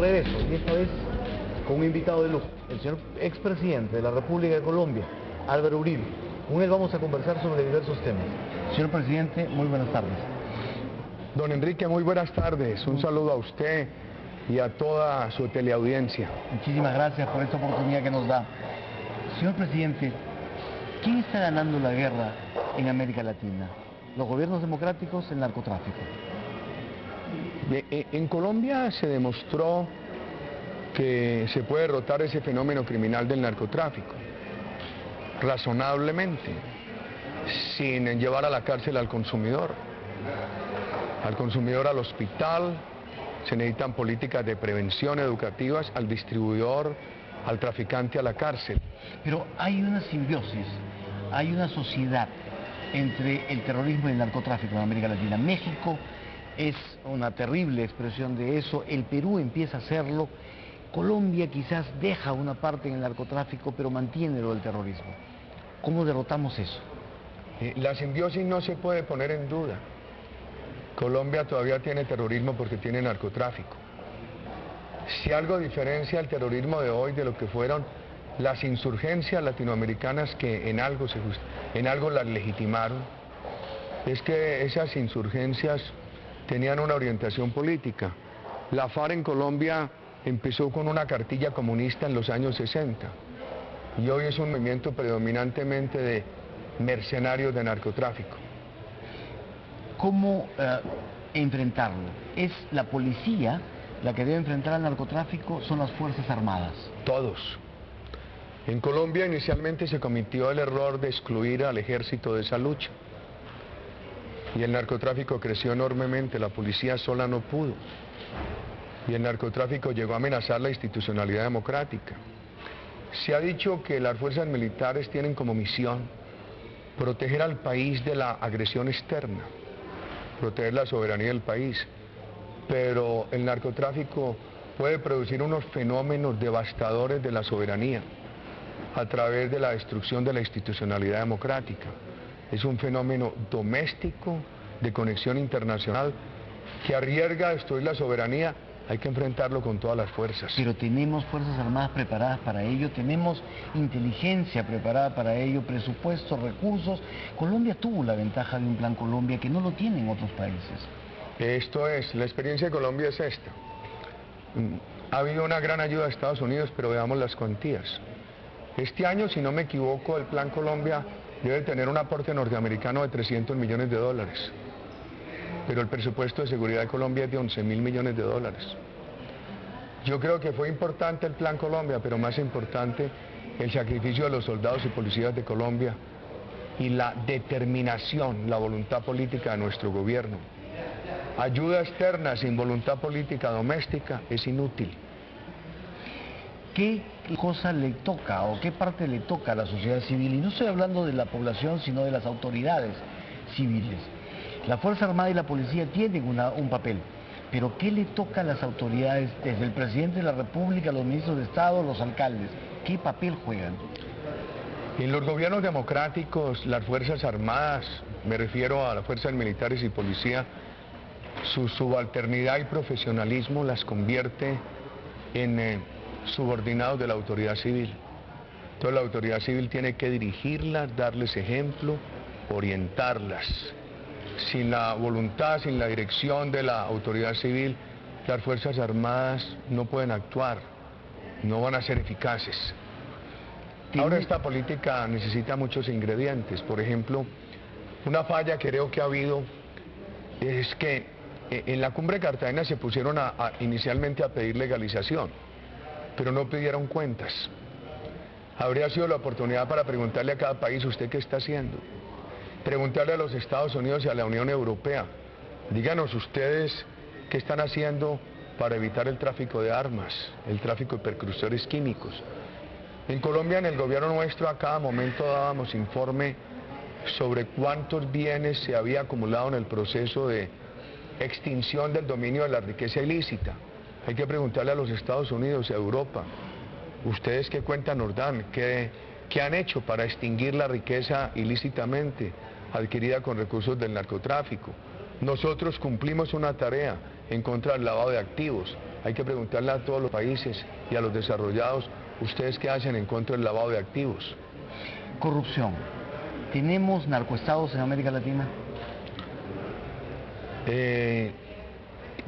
regreso, y esta vez con un invitado de lujo, el señor expresidente de la República de Colombia, Álvaro Uribe. Con él vamos a conversar sobre diversos temas. Señor presidente, muy buenas tardes. Don Enrique, muy buenas tardes. Un saludo a usted y a toda su teleaudiencia. Muchísimas gracias por esta oportunidad que nos da. Señor presidente, ¿quién está ganando la guerra en América Latina? ¿Los gobiernos democráticos, el narcotráfico? En Colombia se demostró que se puede derrotar ese fenómeno criminal del narcotráfico, razonablemente, sin llevar a la cárcel al consumidor al hospital. Se necesitan políticas de prevención educativas, al distribuidor, al traficante, a la cárcel. Pero hay una simbiosis, hay una sociedad entre el terrorismo y el narcotráfico en América Latina. México es una terrible expresión de eso, el Perú empieza a hacerlo, Colombia quizás deja una parte en el narcotráfico, pero mantiene lo del terrorismo. ¿Cómo derrotamos eso? La simbiosis no se puede poner en duda. Colombia todavía tiene terrorismo porque tiene narcotráfico. Si algo diferencia el terrorismo de hoy de lo que fueron las insurgencias latinoamericanas que en algo las legitimaron, es que esas insurgencias tenían una orientación política. La FARC en Colombia empezó con una cartilla comunista en los años 60 y hoy es un movimiento predominantemente de mercenarios de narcotráfico. ¿Cómo enfrentarlo? ¿Es la policía la que debe enfrentar al narcotráfico? ¿Son las Fuerzas Armadas? Todos. En Colombia inicialmente se cometió el error de excluir al ejército de esa lucha. Y el narcotráfico creció enormemente, la policía sola no pudo. Y el narcotráfico llegó a amenazar la institucionalidad democrática. Se ha dicho que las fuerzas militares tienen como misión proteger al país de la agresión externa, proteger la soberanía del país, pero el narcotráfico puede producir unos fenómenos devastadores de la soberanía a través de la destrucción de la institucionalidad democrática. Es un fenómeno doméstico, de conexión internacional, que arriesga a destruir la soberanía. Hay que enfrentarlo con todas las fuerzas. Pero tenemos Fuerzas Armadas preparadas para ello, tenemos inteligencia preparada para ello, presupuestos, recursos. Colombia tuvo la ventaja de un Plan Colombia que no lo tienen otros países. Esto es, la experiencia de Colombia es esta. Ha habido una gran ayuda de Estados Unidos, pero veamos las cuantías. Este año, si no me equivoco, el Plan Colombia debe tener un aporte norteamericano de 300 millones de dólares. Pero el presupuesto de seguridad de Colombia es de 11.000 millones de dólares. Yo creo que fue importante el Plan Colombia, pero más importante el sacrificio de los soldados y policías de Colombia y la determinación, la voluntad política de nuestro gobierno. Ayuda externa sin voluntad política doméstica es inútil. ¿Qué cosa le toca o qué parte le toca a la sociedad civil? Y no estoy hablando de la población, sino de las autoridades civiles. La Fuerza Armada y la Policía tienen un papel, pero ¿qué le toca a las autoridades, desde el presidente de la República, los ministros de Estado, los alcaldes? ¿Qué papel juegan? En los gobiernos democráticos, las Fuerzas Armadas, me refiero a las fuerzas militares y policía, su subalternidad y profesionalismo las convierte en subordinados de la autoridad civil. Entonces la autoridad civil tiene que dirigirlas, darles ejemplo, orientarlas. Sin la voluntad, sin la dirección de la autoridad civil, las Fuerzas Armadas no pueden actuar, no van a ser eficaces. Ahora esta política necesita muchos ingredientes. Por ejemplo, una falla que creo que ha habido es que en la cumbre de Cartagena se pusieron inicialmente a pedir legalización, pero no pidieron cuentas. Habría sido la oportunidad para preguntarle a cada país, ¿usted qué está haciendo? Preguntarle a los Estados Unidos y a la Unión Europea, díganos ustedes qué están haciendo para evitar el tráfico de armas, el tráfico de precursores químicos. En Colombia, en el gobierno nuestro, a cada momento dábamos informe sobre cuántos bienes se había acumulado en el proceso de extinción del dominio de la riqueza ilícita. Hay que preguntarle a los Estados Unidos y a Europa, ustedes qué cuenta nos dan, qué han hecho para extinguir la riqueza ilícitamente adquirida con recursos del narcotráfico. Nosotros cumplimos una tarea en contra del lavado de activos, Hay que preguntarle a todos los países y a los desarrollados, ¿ustedes qué hacen en contra del lavado de activos? Corrupción. ¿Tenemos narcoestados en América Latina?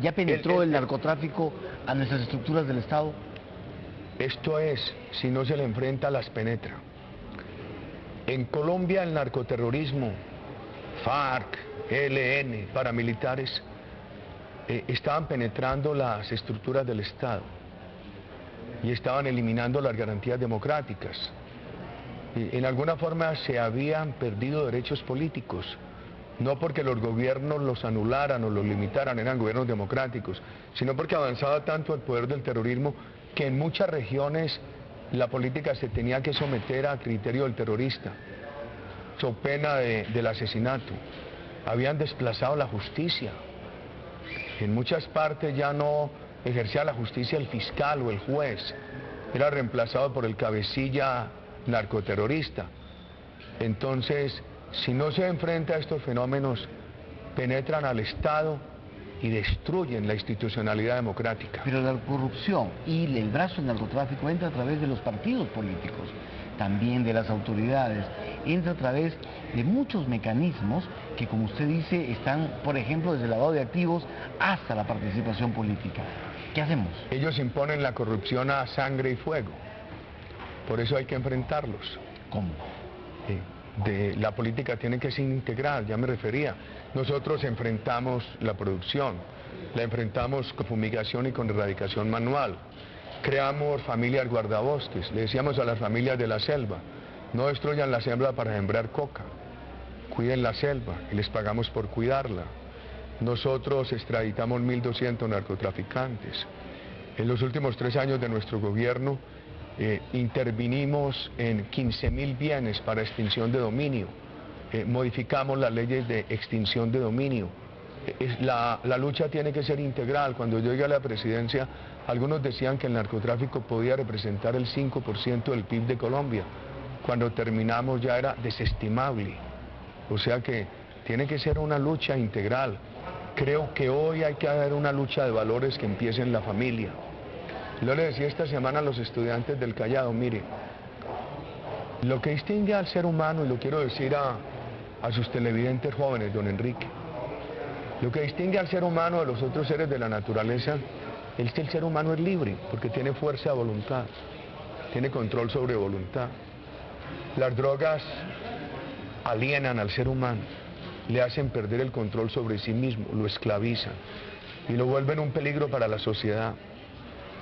¿Ya penetró el narcotráfico a nuestras estructuras del Estado? Esto es, si no se le enfrenta, las penetra. En Colombia el narcoterrorismo, FARC, ELN, paramilitares, estaban penetrando las estructuras del Estado y estaban eliminando las garantías democráticas. En alguna forma se habían perdido derechos políticos, no porque los gobiernos los anularan o los limitaran, eran gobiernos democráticos, sino porque avanzaba tanto el poder del terrorismo que en muchas regiones la política se tenía que someter a criterio del terrorista, so pena del asesinato. Habían desplazado la justicia. En muchas partes ya no ejercía la justicia el fiscal o el juez, era reemplazado por el cabecilla narcoterrorista. Entonces, si no se enfrenta a estos fenómenos, penetran al Estado y destruyen la institucionalidad democrática. Pero la corrupción y el brazo del narcotráfico entra a través de los partidos políticos, también de las autoridades, entra a través de muchos mecanismos que, como usted dice, están, por ejemplo, desde el lavado de activos hasta la participación política. ¿Qué hacemos? Ellos imponen la corrupción a sangre y fuego, por eso hay que enfrentarlos. ¿Cómo? La política tiene que ser integral, ya me refería. Nosotros enfrentamos la producción, la enfrentamos con fumigación y con erradicación manual. Creamos familias guardabosques, le decíamos a las familias de la selva, no destruyan la selva para sembrar coca, cuiden la selva y les pagamos por cuidarla. Nosotros extraditamos 1.200 narcotraficantes. En los últimos 3 años de nuestro gobierno intervinimos en 15.000 bienes para extinción de dominio, modificamos las leyes de extinción de dominio. La lucha tiene que ser integral. Cuando yo llegué a la presidencia, algunos decían que el narcotráfico podía representar el 5% del PIB de Colombia. Cuando terminamos ya era desestimable. O sea que tiene que ser una lucha integral. Creo que hoy hay que haber una lucha de valores que empiece en la familia. Yo le decía esta semana a los estudiantes del Callao, mire, lo que distingue al ser humano, y lo quiero decir a sus televidentes jóvenes, don Enrique, lo que distingue al ser humano de los otros seres de la naturaleza es que el ser humano es libre, porque tiene fuerza de voluntad, tiene control sobre voluntad. Las drogas alienan al ser humano, le hacen perder el control sobre sí mismo, lo esclavizan y lo vuelven un peligro para la sociedad.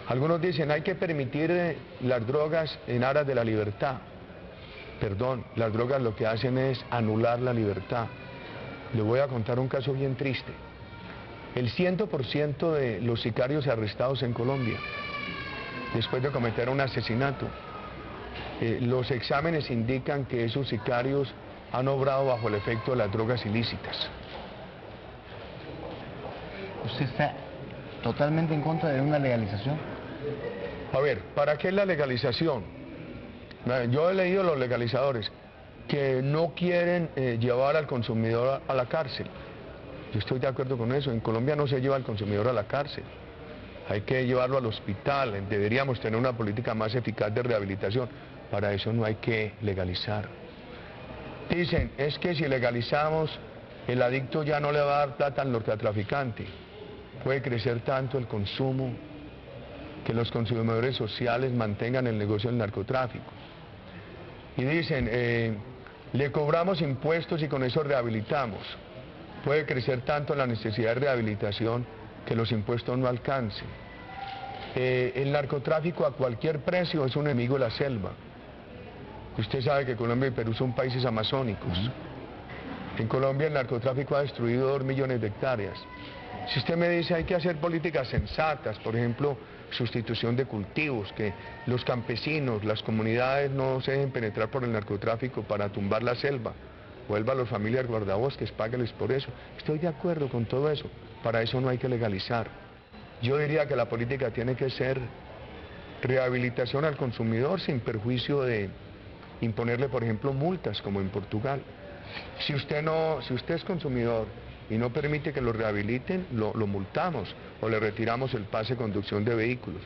Algunos dicen, hay que permitir las drogas en aras de la libertad. Perdón, las drogas lo que hacen es anular la libertad. Les voy a contar un caso bien triste. El 100% de los sicarios arrestados en Colombia, después de cometer un asesinato, los exámenes indican que esos sicarios han obrado bajo el efecto de las drogas ilícitas. ¿Usted está totalmente en contra de una legalización? A ver, ¿para qué es la legalización? Yo he leído a los legalizadores que no quieren llevar al consumidor a la cárcel. Yo estoy de acuerdo con eso. En Colombia no se lleva al consumidor a la cárcel. Hay que llevarlo al hospital. Deberíamos tener una política más eficaz de rehabilitación. Para eso no hay que legalizar. Dicen, es que si legalizamos, el adicto ya no le va a dar plata al narcotraficante. Puede crecer tanto el consumo que los consumidores sociales mantengan el negocio del narcotráfico. Y dicen, le cobramos impuestos y con eso rehabilitamos. Puede crecer tanto la necesidad de rehabilitación que los impuestos no alcancen. El narcotráfico a cualquier precio es un enemigo de la selva. Usted sabe que Colombia y Perú son países amazónicos. En Colombia el narcotráfico ha destruido 2 millones de hectáreas. Si usted me dice hay que hacer políticas sensatas, por ejemplo, sustitución de cultivos, que los campesinos, las comunidades no se dejen penetrar por el narcotráfico para tumbar la selva, vuelva a las familias guardabosques, págueles por eso. Estoy de acuerdo con todo eso, para eso no hay que legalizar. Yo diría que la política tiene que ser rehabilitación al consumidor sin perjuicio de imponerle, por ejemplo, multas como en Portugal. Si usted es consumidor y no permite que lo rehabiliten, lo multamos o le retiramos el pase de conducción de vehículos.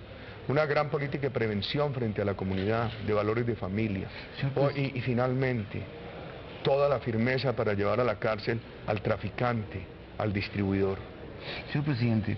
Una gran política de prevención frente a la comunidad, de valores de familia. Y finalmente, toda la firmeza para llevar a la cárcel al traficante, al distribuidor. Señor presidente,